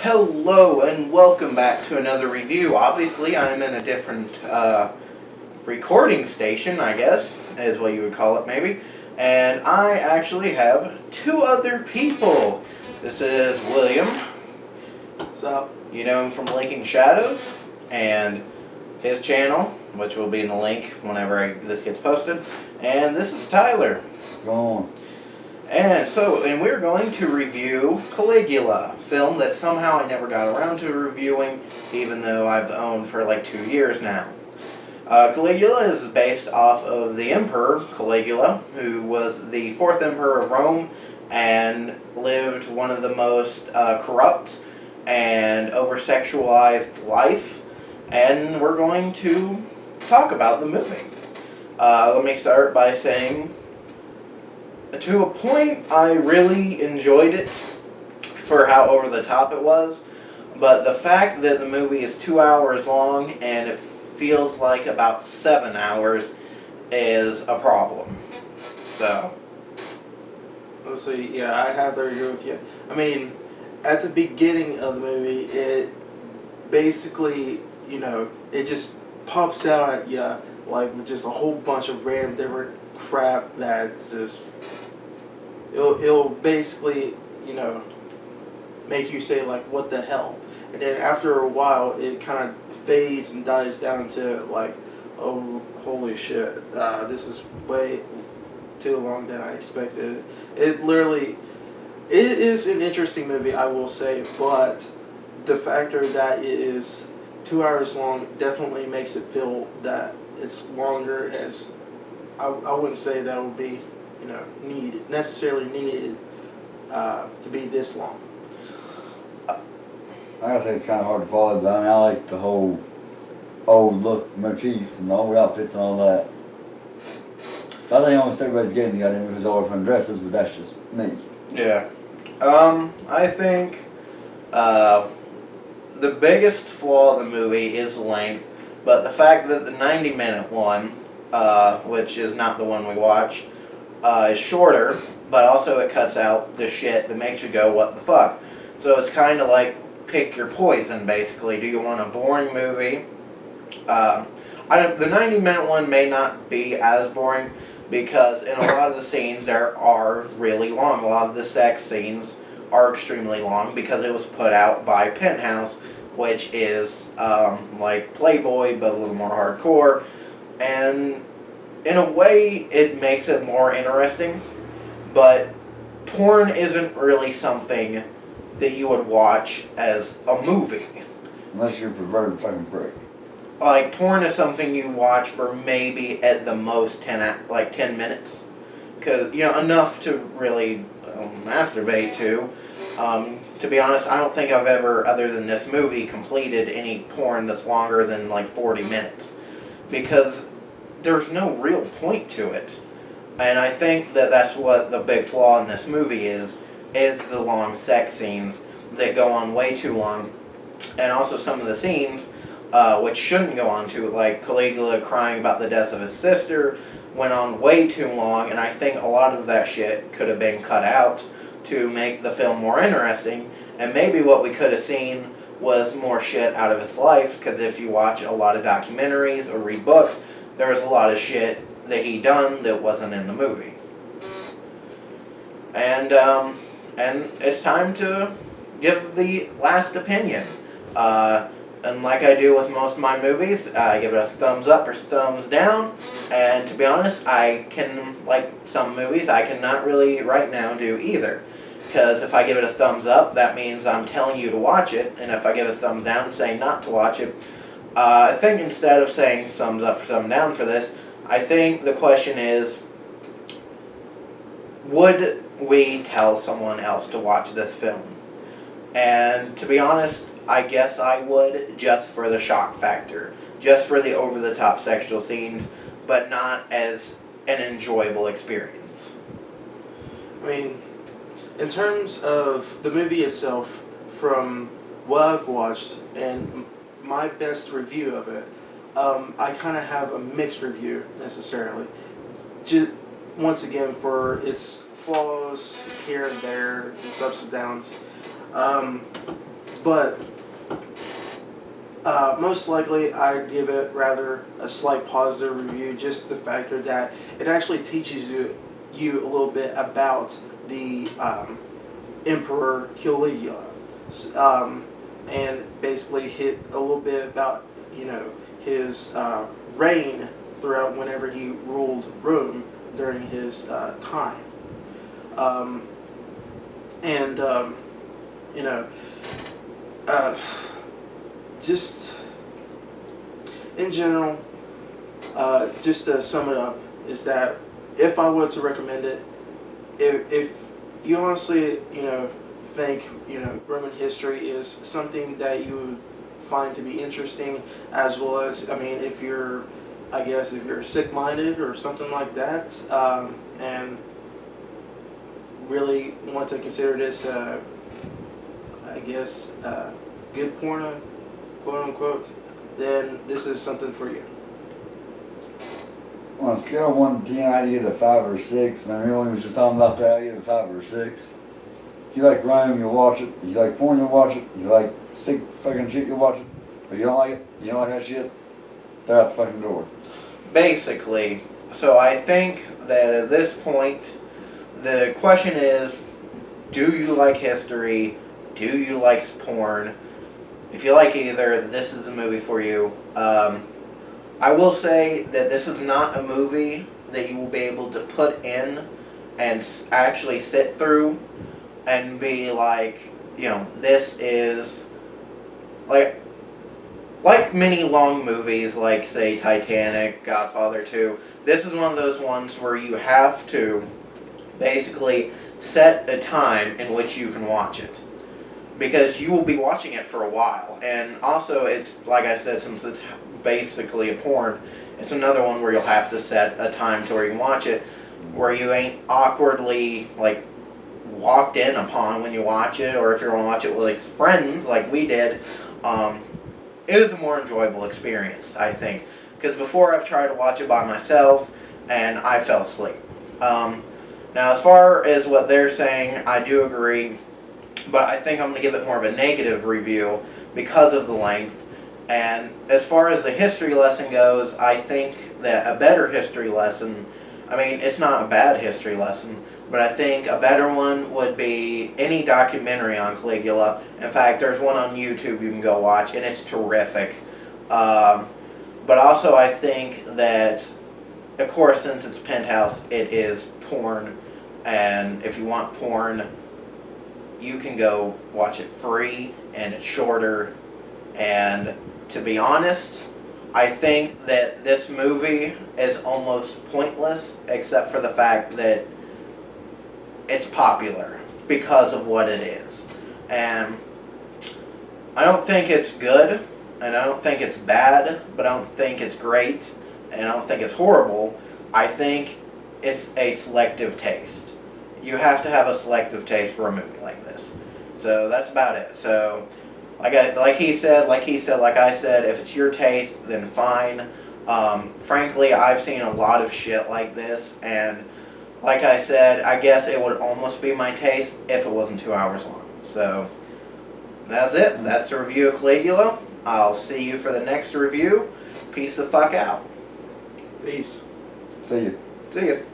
Hello and welcome back to another review. Obviously, I'm in a different recording station, I guess, is what you would call it maybe. And I actually have two other people. This is William. What's up? You know him from Linking Shadows. And his channel, which will be in the link whenever this gets posted. And this is Tyler. What's going on? And we're going to review Caligula, a film that somehow I never got around to reviewing, even though I've owned for like 2 years now. Caligula is based off of the Emperor Caligula, who was the 4th Emperor of Rome and lived one of the most corrupt and over-sexualized life, and we're going to talk about the movie. Let me start by saying, to a point, I really enjoyed it for how over the top it was, but the fact that the movie is 2 hours long and it feels like about 7 hours is a problem. So, Let's see. Yeah, I have to agree with you. I mean, at the beginning of the movie, it basically, it just pops out at you like with just a whole bunch of random different crap that's just. It'll basically, make you say, like, what the hell? And then after a while, it kind of fades and dies down to, like, oh, holy shit, this is way too long than I expected. It is an interesting movie, I will say, but the factor that it is 2 hours long definitely makes it feel that it's longer, and it's, I wouldn't say that would be necessarily needed to be this long. I gotta say it's kind of hard to follow, but I mean I like the whole old look motif and the old outfits and all that. I think almost everybody's getting the goddamn movies all from dresses, but that's just me. yeah. I think the biggest flaw of the movie is length, but the fact that the 90-minute one, which is not the one we watch, is shorter, but also it cuts out the shit that makes you go, what the fuck? So it's kind of like pick your poison, basically. Do you want a boring movie? The 90-minute one may not be as boring because in a lot of the scenes there are really long. A lot of the sex scenes are extremely long because it was put out by Penthouse, which is like Playboy but a little more hardcore, and in a way, it makes it more interesting, but porn isn't really something that you would watch as a movie. Unless you're a perverted fucking prick. Like, porn is something you watch for maybe at the most 10 minutes. Because, enough to really masturbate to. To be honest, I don't think I've ever, other than this movie, completed any porn that's longer than like 40 minutes. Because there's no real point to it. And I think that that's what the big flaw in this movie is the long sex scenes that go on way too long. And also some of the scenes, which shouldn't go on too, like Caligula crying about the death of his sister, went on way too long, and I think a lot of that shit could have been cut out to make the film more interesting, and maybe what we could have seen was more shit out of his life, because if you watch a lot of documentaries or read books, there was a lot of shit that he done that wasn't in the movie. And it's time to give the last opinion. And like I do with most of my movies, I give it a thumbs up or thumbs down. And to be honest, like some movies, I cannot really right now do either. Because if I give it a thumbs up, that means I'm telling you to watch it. And if I give a thumbs down saying not to watch it, I think instead of saying thumbs up or thumbs down for this, I think the question is, would we tell someone else to watch this film? And to be honest, I guess I would, just for the shock factor, just for the over-the-top sexual scenes, but not as an enjoyable experience. I mean, in terms of the movie itself, from what I've watched and my best review of it, I kind of have a mixed review necessarily. Once again, for its flaws here and there, its ups and downs. but most likely I'd give it rather a slight positive review, just the factor that it actually teaches you a little bit about the Emperor Caligula, and basically hit a little bit about his reign throughout whenever he ruled Rome during his time, and just in general, just to sum it up, is that if I were to recommend it, if you honestly, think, Roman history is something that you would find to be interesting, as well as, if you're, if you're sick-minded or something like that, and really want to consider this, good porno, quote unquote, then this is something for you. On a scale of 1 to 10, I'd give it a 5 or 6. Man, we was just talking about that. I'd give it a 5 or 6. If you like Rome, you'll watch it. If you like porn, you'll watch it. If you like sick fucking shit, you'll watch it. If you don't like it, you don't like that shit, they're out the fucking door. Basically, so I think that at this point, the question is, do you like history? Do you like porn? If you like either, this is the movie for you. I will say that this is not a movie that you will be able to put in and actually sit through and be like, this is like many long movies, like say Titanic, Godfather 2. This is one of those ones where you have to basically set a time in which you can watch it, because you will be watching it for a while. And also, it's like I said, since it's basically a porn, it's another one where you'll have to set a time to where you can watch it, where you ain't awkwardly walked in upon when you watch it, or if you're going to watch it with friends like we did. It is a more enjoyable experience, I think, because before I've tried to watch it by myself and I fell asleep. Now, as far as what they're saying, I do agree, but I think I'm going to give it more of a negative review because of the length. And as far as the history lesson goes, I think that a better history lesson, it's not a bad history lesson, but I think a better one would be any documentary on Caligula. In fact, there's one on YouTube you can go watch, and it's terrific. But also I think that, of course, since it's Penthouse, it is porn. And if you want porn, you can go watch it free, and it's shorter. And to be honest, I think that this movie is almost pointless, except for the fact that it's popular because of what it is. And I don't think it's good, and I don't think it's bad, but I don't think it's great, and I don't think it's horrible. I think it's a selective taste. You have to have a selective taste for a movie like this. So that's about it. So like I said, if it's your taste, then fine. Frankly, I've seen a lot of shit like this, and like I said, I guess it would almost be my taste if it wasn't 2 hours long. So that's it. That's the review of Caligula. I'll see you for the next review. Peace the fuck out. Peace. See you. See you.